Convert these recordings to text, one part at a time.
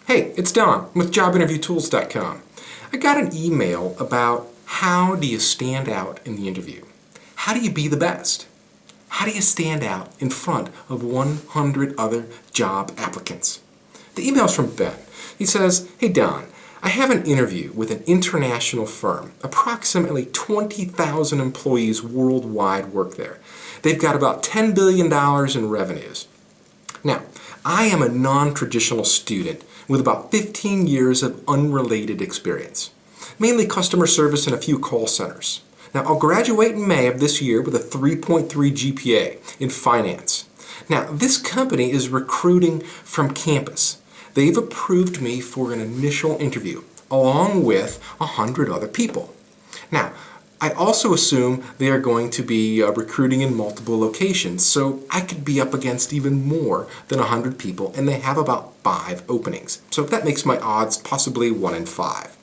Hey, it's Don with JobInterviewTools.com. I got an email about how do you stand out in the interview? How do you be the best? How do you stand out in front of 100 other job applicants? The email's from Ben. He says, "Hey Don, I have an interview with an international firm. Approximately 20,000 employees worldwide work there. They've got about $10 billion in revenues. Now, I am a non-traditional student with about 15 years of unrelated experience, mainly customer service and a few call centers. Now, I'll graduate in May of this year with a 3.3 GPA in finance. Now, this company is recruiting from campus. They've approved me for an initial interview, along with 100 other people. Now, I also assume they are going to be recruiting in multiple locations, so I could be up against even more than 100 people, and they have about 5 openings. So that makes my odds possibly 1 in 5.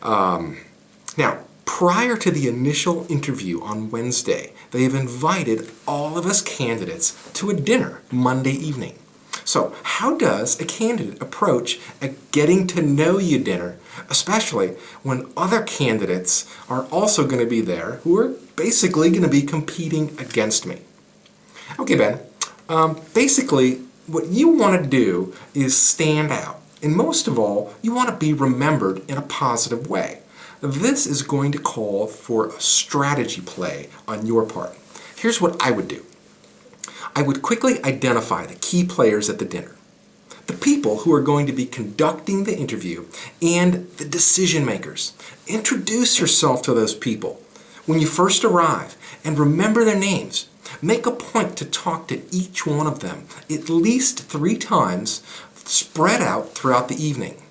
Now, prior to the initial interview on Wednesday, they have invited all of us candidates to a dinner Monday evening. So how does a candidate approach a getting to know you dinner, especially when other candidates are also going to be there who are basically going to be competing against me? Okay, Ben, basically what you want to do is stand out. And most of all, you want to be remembered in a positive way. This is going to call for a strategy play on your part. Here's what I would do. I would quickly identify the key players at the dinner, the people who are going to be conducting the interview, and the decision makers. Introduce yourself to those people when you first arrive and remember their names. Make a point to talk to each one of them at least 3 times, spread out throughout the evening.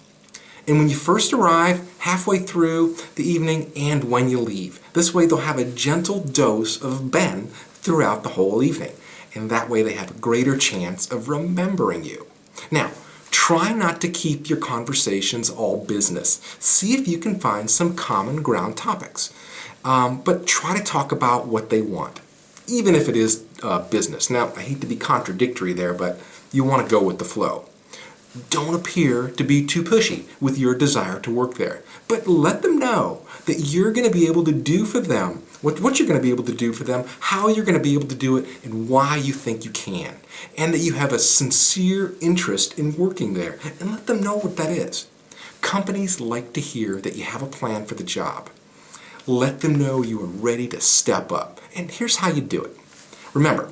And when you first arrive, halfway through the evening, and when you leave. This way they'll have a gentle dose of Ben throughout the whole evening. And that way they have a greater chance of remembering you. Now, try not to keep your conversations all business. See if you can find some common ground topics. But try to talk about what they want, even if it is business. Now, I hate to be contradictory there, but you want to go with the flow. Don't appear to be too pushy with your desire to work there, but let them know that you're going to be able to do for them what you're going to be able to do for them, how you're going to be able to do it, and why you think you can, and that you have a sincere interest in working there, and let them know what that is. Companies like to hear that you have a plan for the job. Let them know you are ready to step up, and here's how you do it. Remember,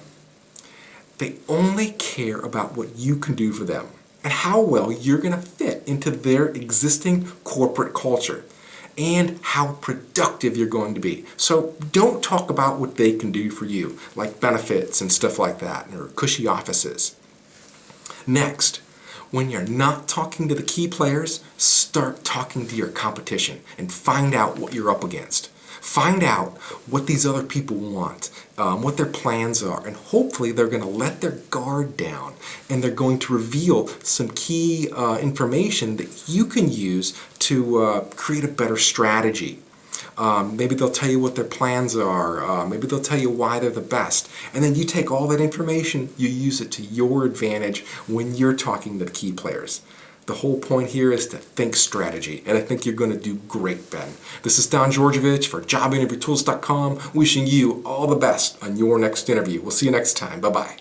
they only care about what you can do for them and how well you're going to fit into their existing corporate culture and how productive you're going to be. So don't talk about what they can do for you, like benefits and stuff like that, or cushy offices. Next, when you're not talking to the key players, start talking to your competition and find out what you're up against. Find out what these other people want, what their plans are, and hopefully they're going to let their guard down and they're going to reveal some key information that you can use to create a better strategy. Maybe they'll tell you what their plans are, maybe they'll tell you why they're the best, and then you take all that information, you use it to your advantage when you're talking to the key players. The whole point here is to think strategy, and I think you're going to do great, Ben. This is Don Georgevich for JobInterviewTools.com, wishing you all the best on your next interview. We'll see you next time. Bye-bye.